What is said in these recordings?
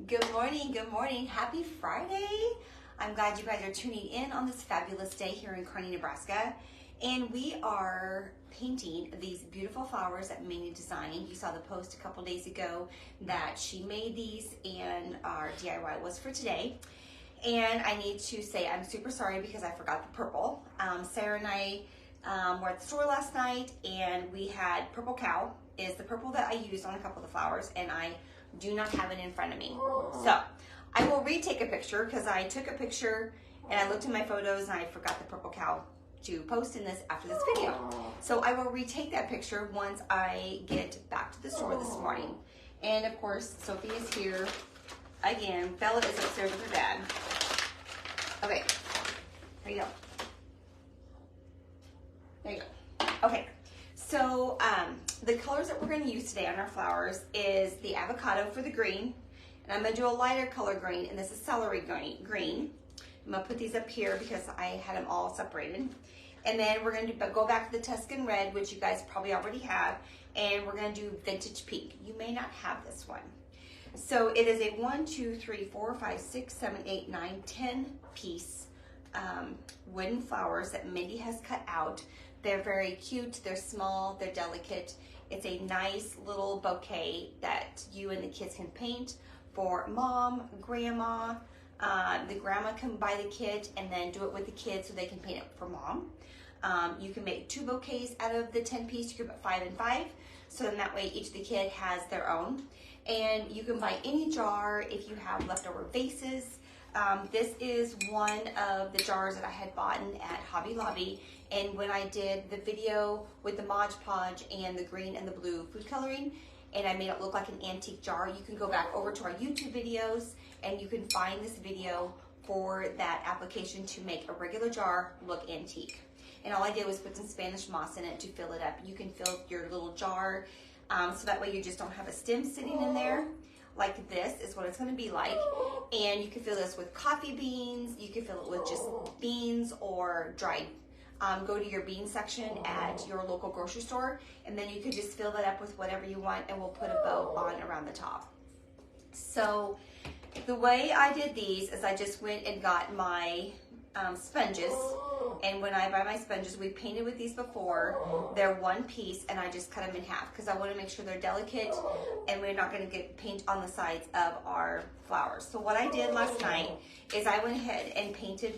Good morning. Happy Friday. I'm glad you guys are tuning in on this fabulous day here in Kearney, Nebraska. And we are painting these beautiful flowers that Minnie designed. You saw the post a couple days ago that she made these, and our DIY was for today. And I need to say I'm super sorry because I forgot the purple. Sarah and I were at the store last night and we had Purple Cow is the purple that I used on a couple of the flowers, and I do not have it in front of me. So I will retake a picture because I took a picture and I looked at my photos and I forgot the Purple Cow to post in this after this video. So I will retake that picture once I get back to the store this morning. And of course, Sophie is here again. Bella is upstairs with her dad. Okay, there you go. There you go. Okay, so the colors that we're going to use today on our flowers is the avocado for the green, and I'm going to do a lighter color green, and this is celery green. I'm going to put these up here because I had them all separated. And then we're going to go back to the Tuscan red, which you guys probably already have, and we're going to do vintage pink. You may not have this one. So it is a 1, 2, 3, 4, 5, 6, 7, 8, 9, 10 piece wooden flowers that Mindy has cut out. They're very cute, they're small, they're delicate. It's a nice little bouquet that you and the kids can paint for mom, grandma. The grandma can buy the kit and then do it with the kids so they can paint it for mom. You can make 2 bouquets out of the 10 piece. You can put 5 and 5. So then that way each of the kid has their own. And you can buy any jar if you have leftover vases. This is one of the jars that I had bought at Hobby Lobby. And when I did the video with the Mod Podge and the green and the blue food coloring, and I made it look like an antique jar, you can go back over to our YouTube videos and you can find this video for that application to make a regular jar look antique. And all I did was put some Spanish moss in it to fill it up. You can fill your little jar so that way you just don't have a stem sitting in there. Like this is what it's going to be like. And you can fill this with coffee beans. You can fill it with just beans or dried. Go to your bean section at your local grocery store, and then you could just fill that up with whatever you want, and we'll put a bow on around the top. So the way I did these is I just went and got my sponges, and when I buy my sponges, we painted with these before. They're 1 piece, and I just cut them in half because I want to make sure they're delicate and we're not going to get paint on the sides of our flowers. So what I did last night is I went ahead and painted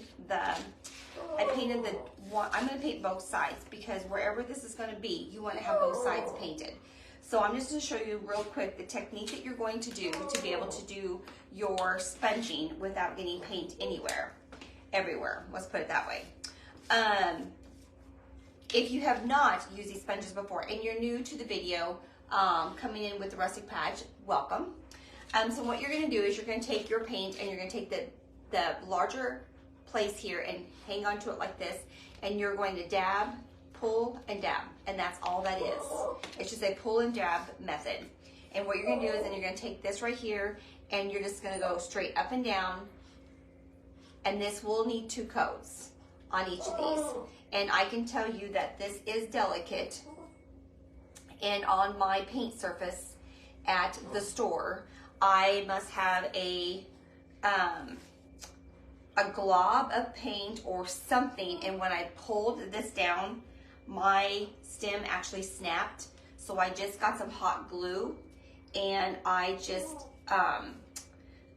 I'm going to paint both sides because wherever this is going to be, you want to have both sides painted. So I'm just going to show you real quick the technique that you're going to do to be able to do your sponging without getting paint everywhere. Let's put it that way. If you have not used these sponges before and you're new to the video, coming in with the Rustic Patch, welcome. So what you're going to do is you're going to take your paint and you're going to take the larger place here and hang on to it like this, and you're going to dab, pull, and dab, and that's all that is. It's just a pull and dab method. And what you're going to do is then you're going to take this right here and you're just going to go straight up and down, and this will need 2 coats on each of these. And I can tell you that this is delicate, and on my paint surface at the store I must have a glob of paint or something, and when I pulled this down my stem actually snapped. So I just got some hot glue and I just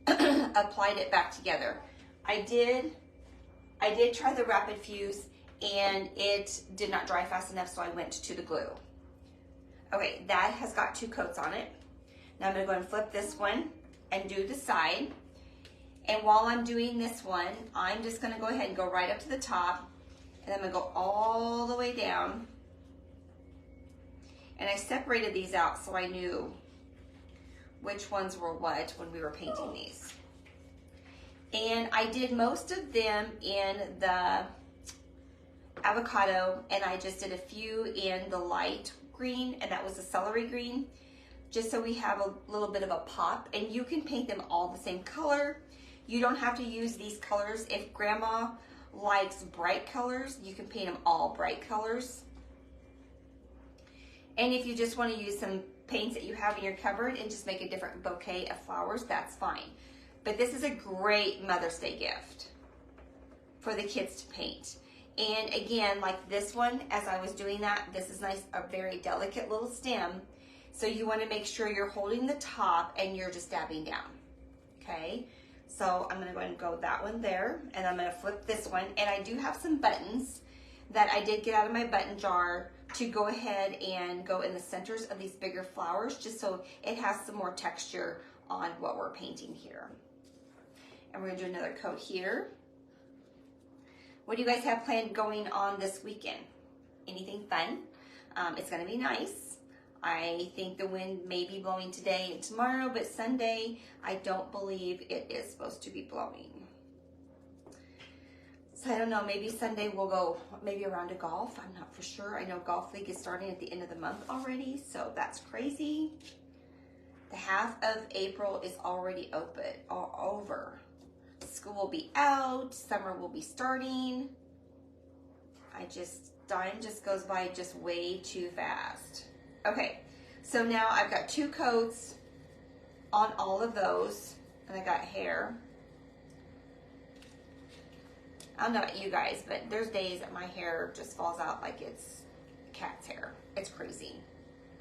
applied it back together. I did try the rapid fuse and it did not dry fast enough, so I went to the glue. Okay, that has got 2 coats on it. Now I'm going to go and flip this one and do the side. And while I'm doing this one, I'm just going to go ahead and go right up to the top, and I'm going to go all the way down. And I separated these out so I knew which ones were what when we were painting these. And I did most of them in the avocado, and I just did a few in the light green, and that was the celery green, just so we have a little bit of a pop. And you can paint them all the same color. You don't have to use these colors. If grandma likes bright colors, you can paint them all bright colors. And if you just want to use some paints that you have in your cupboard and just make a different bouquet of flowers, that's fine. But this is a great Mother's Day gift for the kids to paint. And again, like this one, as I was doing that, this is nice, a very delicate little stem. So you want to make sure you're holding the top and you're just dabbing down, okay? So I'm going to go ahead and go that one there, and I'm going to flip this one. And I do have some buttons that I did get out of my button jar to go ahead and go in the centers of these bigger flowers, just so it has some more texture on what we're painting here. And we're going to do another coat here. What do you guys have planned going on this weekend? Anything fun? It's going to be nice. I think the wind may be blowing today and tomorrow, but Sunday, I don't believe it is supposed to be blowing. So I don't know, maybe Sunday we'll go maybe around to golf. I'm not for sure. I know Golf League is starting at the end of the month already, so that's crazy. The half of April is already open, all over. School will be out, summer will be starting. Time just goes by just way too fast. Okay, so now I've got 2 coats on all of those, and I got hair. I don't know about you guys, but there's days that my hair just falls out like it's cat's hair. It's crazy.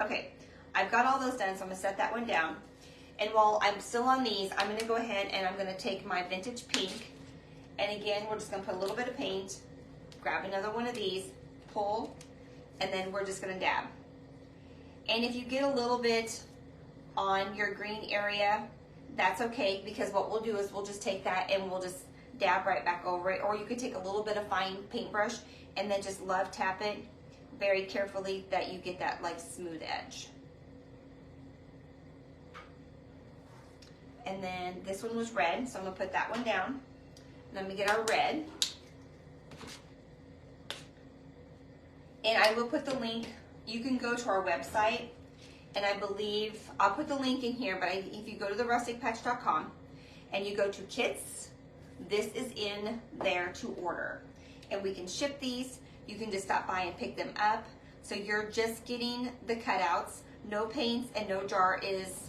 Okay, I've got all those done, so I'm gonna set that one down. And while I'm still on these, I'm gonna go ahead and I'm gonna take my vintage pink, and again, we're just gonna put a little bit of paint, grab another one of these, pull, and then we're just gonna dab. And if you get a little bit on your green area, that's okay, because what we'll do is we'll just take that and we'll just dab right back over it. Or you could take a little bit of fine paintbrush and then just love tap it very carefully that you get that like smooth edge. And then this one was red, so I'm gonna put that one down. And then we get our red. And I will put the link. You can go to our website, and I believe, I'll put the link in here, but if you go to therusticpatch.com and you go to kits, this is in there to order. And we can ship these. You can just stop by and pick them up. So you're just getting the cutouts. No paints and no jar is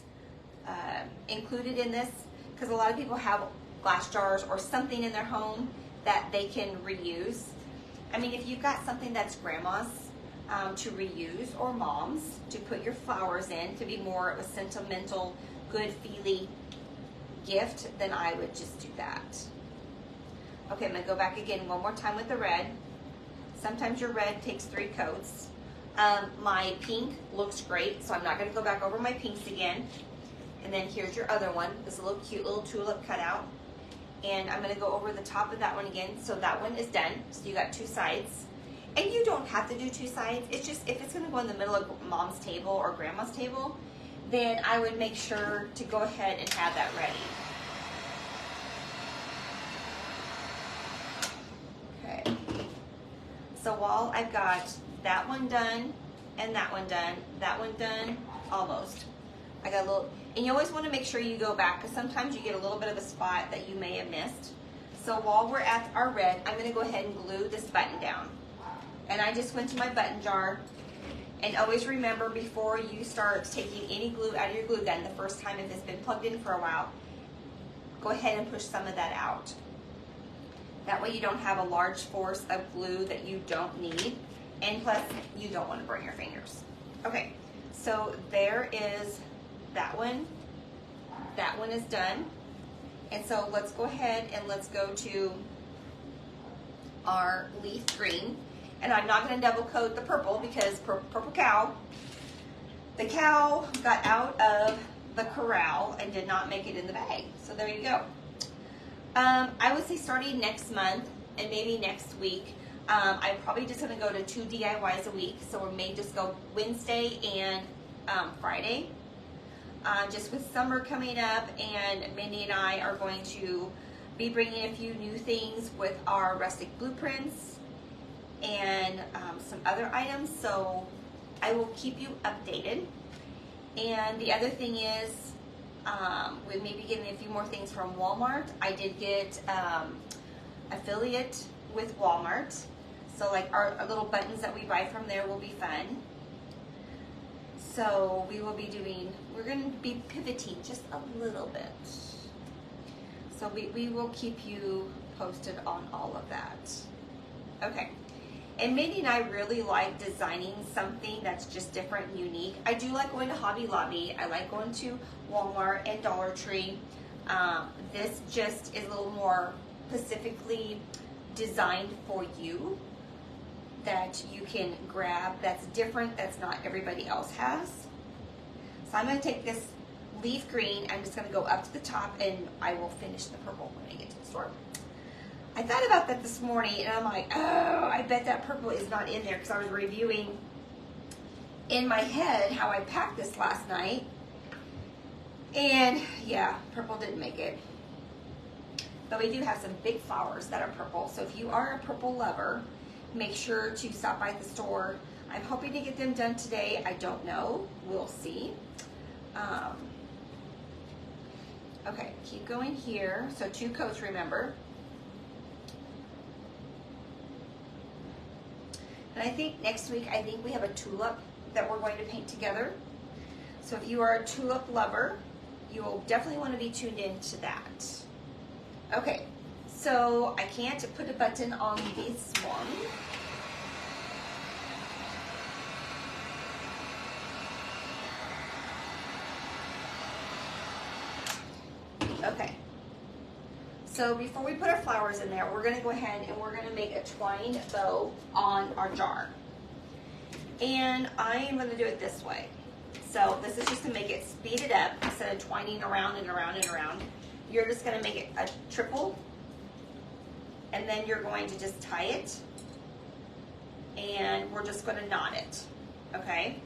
included in this, because a lot of people have glass jars or something in their home that they can reuse. I mean, if you've got something that's grandma's, to reuse, or mom's to put your flowers in to be more of a sentimental, good feely gift, then I would just do that. Okay, I'm gonna go back again one more time with the red. Sometimes your red takes 3 coats. My pink looks great, so I'm not gonna go back over my pinks again. And then here's your other one, this little cute little tulip cutout. And I'm gonna go over the top of that one again. So that one is done, so you got 2 sides. And you don't have to do 2 sides. It's just, if it's gonna go in the middle of mom's table or grandma's table, then I would make sure to go ahead and have that ready. Okay. So while I've got that one done, and that one done, almost. I got a little, and you always wanna make sure you go back, because sometimes you get a little bit of a spot that you may have missed. So while we're at our red, I'm gonna go ahead and glue this button down. And I just went to my button jar, and always remember, before you start taking any glue out of your glue gun the first time, if it's been plugged in for a while, go ahead and push some of that out. That way you don't have a large force of glue that you don't need, and plus you don't want to burn your fingers. Okay, so there is that one. That one is done. And so let's go ahead and let's go to our leaf green. And I'm not going to double coat the purple, because purple cow, the cow got out of the corral and did not make it in the bag. So there you go. I would say starting next month and maybe next week, I'm probably just going to go to 2 DIYs a week. So we may just go Wednesday and Friday. Just with summer coming up, and Mindy and I are going to be bringing a few new things with our rustic blueprints and some other items, so I will keep you updated. And the other thing is, we may be getting a few more things from Walmart. I did get affiliate with Walmart, so like our little buttons that we buy from there will be fun. So we will be doing, we're going to be pivoting just a little bit. So we will keep you posted on all of that. Okay. And Mindy and I really like designing something that's just different and unique. I do like going to Hobby Lobby. I like going to Walmart and Dollar Tree. This just is a little more specifically designed for you, that you can grab, that's different, that's not everybody else has. So I'm going to take this leaf green, I'm just going to go up to the top, and I will finish the purple when I get to the store. I thought about that this morning, and I'm like, oh, I bet that purple is not in there, because I was reviewing in my head how I packed this last night, and yeah, purple didn't make it. But we do have some big flowers that are purple, so if you are a purple lover, make sure to stop by the store. I'm hoping to get them done today. I don't know. We'll see. Okay, keep going here. So 2 coats, remember. And I think next week, I think we have a tulip that we're going to paint together. So if you are a tulip lover, you will definitely want to be tuned into that. Okay, so I can't put a button on this one. Okay, so before we put our flowers in there, we're going to go ahead and we're going to make a twine bow on our jar. And I am going to do it this way. So this is just to make it speed it up instead of twining around and around and around. You're just going to make it a triple, and then you're going to just tie it, and we're just going to knot it, okay?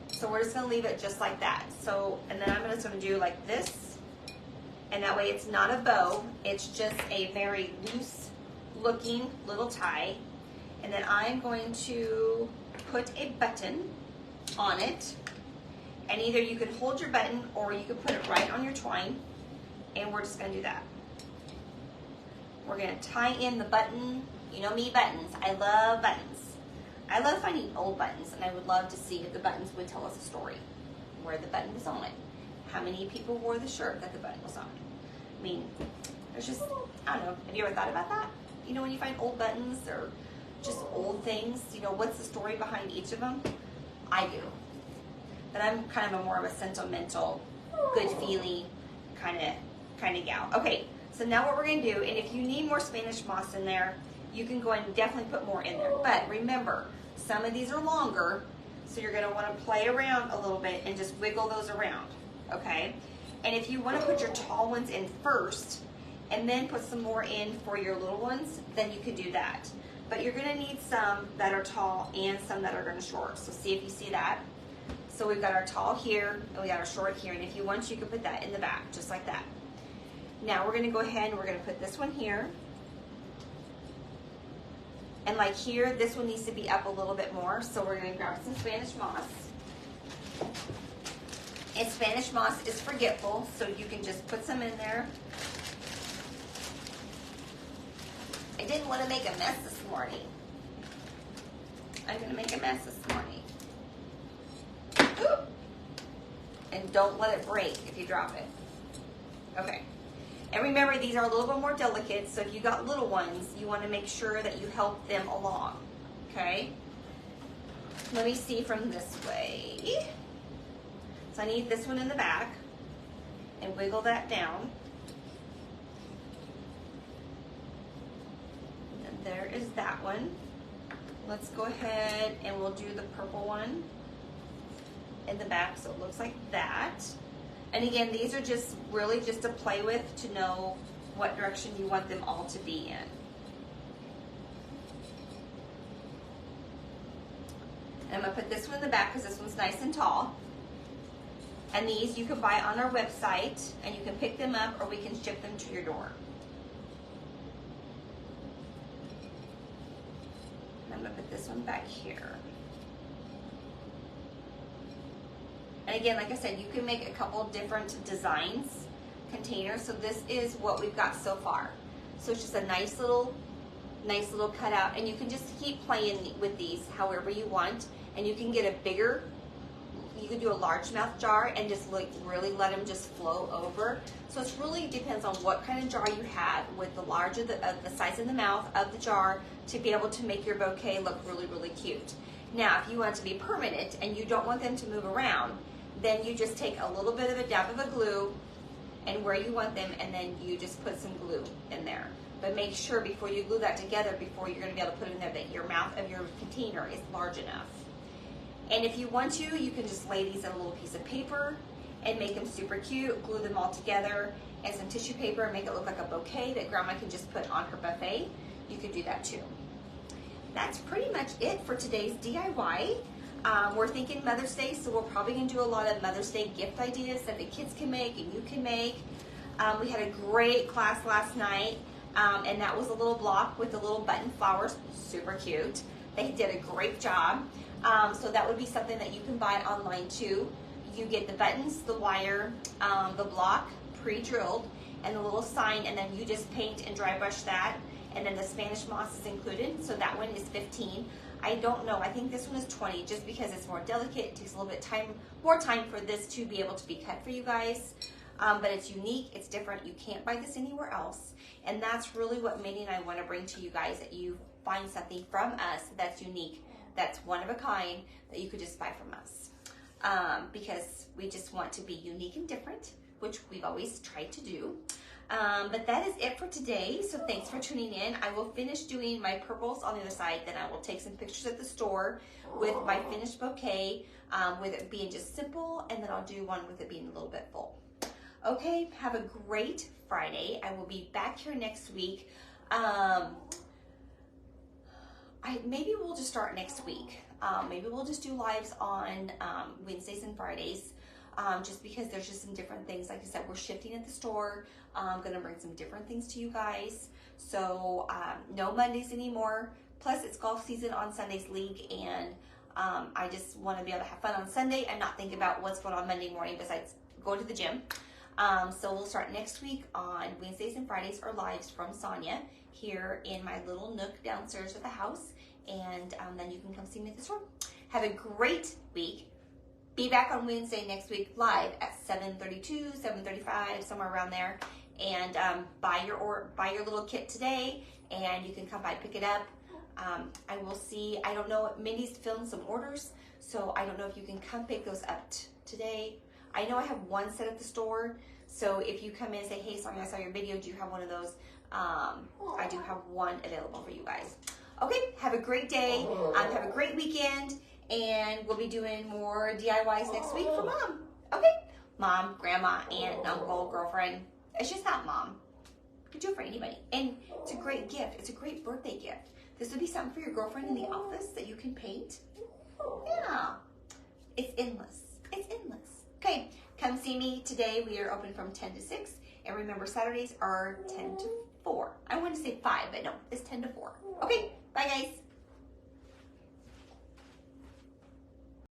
So we're just going to leave it just like that. So, and then I'm just going to do like this, and that way it's not a bow, it's just a very loose looking little tie. And then I'm going to put a button on it, and either you can hold your button or you can put it right on your twine. And we're just going to do that. We're going to tie in the button. You know me, buttons. I love buttons. I love finding old buttons, and I would love to see if the buttons would tell us a story. Where the button was on. How many people wore the shirt that the button was on. I mean, there's just, I don't know. Have you ever thought about that? You know, when you find old buttons or just old things, you know, what's the story behind each of them? I do. But I'm kind of more of a sentimental, good feeling kind of gal. Okay, so now what we're going to do, and if you need more Spanish moss in there, you can go and definitely put more in there. But remember, some of these are longer, so you're going to want to play around a little bit and just wiggle those around, okay? And if you want to put your tall ones in first and then put some more in for your little ones, then you can do that. But you're going to need some that are tall and some that are going to short. So see if you see that. So we've got our tall here and we got our short here. And if you want, you can put that in the back, just like that. Now we're going to go ahead and we're going to put this one here. And like here, this one needs to be up a little bit more. So we're going to grab some Spanish moss. And Spanish moss is forgetful, so you can just put some in there. I didn't want to make a mess this morning. I'm going to make a mess this morning. Ooh. And don't let it break if you drop it. Okay. And remember, these are a little bit more delicate, so if you got little ones, you want to make sure that you help them along. Okay? Let me see from this way. So I need this one in the back, and wiggle that down. And there is that one. Let's go ahead and we'll do the purple one in the back, so it looks like that. And again, these are just really just to play with, to know what direction you want them all to be in. And I'm going to put this one in the back because this one's nice and tall. And these you can buy on our website, and you can pick them up or we can ship them to your door. And I'm going to put this one back here. And again, like I said, you can make a couple different designs, containers. So this is what we've got so far. So it's just a nice little cutout, and you can just keep playing with these however you want, and you can get a bigger, you can do a largemouth jar and just like really let them just flow over. So it really depends on what kind of jar you have, with the larger the size of the mouth of the jar to be able to make your bouquet look really, really cute. Now, if you want it to be permanent and you don't want them to move around, then you just take a little bit of a dab of a glue and where you want them, and then you just put some glue in there. But make sure before you glue that together, before you're going to be able to put it in there, that your mouth of your container is large enough. And if you want to, you can just lay these on a little piece of paper and make them super cute, glue them all together, and some tissue paper and make it look like a bouquet that Grandma can just put on her buffet. You could do that too. That's pretty much it for today's DIY. We're thinking Mother's Day, so we're probably going to do a lot of Mother's Day gift ideas that the kids can make and you can make. We had a great class last night, and that was a little block with the little button flowers, super cute. They did a great job. So that would be something that you can buy online too. You get the buttons, the wire, the block pre-drilled, and the little sign, and then you just paint and dry brush that. And then the Spanish moss is included, so that one is $15. I don't know, I think this one is $20, just because it's more delicate. It takes a little bit more time for this to be able to be cut for you guys. But it's unique, it's different. You can't buy this anywhere else. And that's really what Minnie and I want to bring to you guys, that you find something from us that's unique, that's one of a kind, that you could just buy from us. Because we just want to be unique and different, which we've always tried to do. But that is it for today. So thanks for tuning in. I will finish doing my purples on the other side. Then I will take some pictures at the store with my finished bouquet, with it being just simple. And then I'll do one with it being a little bit full. Okay, have a great Friday. I will be back here next week. Maybe we'll just start next week. Maybe we'll just do lives on Wednesdays and Fridays. Just because there's just some different things. Like I said, we're shifting at the store. I'm going to bring some different things to you guys. So no Mondays anymore. Plus, it's golf season on Sunday's league, and I just want to be able to have fun on Sunday and not think about what's going on Monday morning besides going to the gym. So we'll start next week on Wednesdays and Fridays, or lives from Sonya here in my little nook downstairs of the house. And then you can come see me at the store. Have a great week. Be back on Wednesday next week live at 7:32, 7:35, somewhere around there. And buy your little kit today, and you can come by pick it up. I will see. I don't know. Minnie's filling some orders, so I don't know if you can come pick those up today. I know I have one set at the store, so if you come in and say, "Hey, Sonya, I saw your video. Do you have one of those?" I do have one available for you guys. Okay. Have a great day. Have a great weekend. And we'll be doing more DIYs next week for Mom. Okay? Mom, Grandma, Aunt, Uncle, girlfriend. It's just not Mom. You can do it for anybody. And it's a great gift. It's a great birthday gift. This would be something for your girlfriend in the office that you can paint. Yeah. It's endless. It's endless. Okay. Come see me today. We are open from 10 to 6. And remember, Saturdays are 10 to 4. I wanted to say 5, but no. It's 10 to 4. Okay. Bye, guys.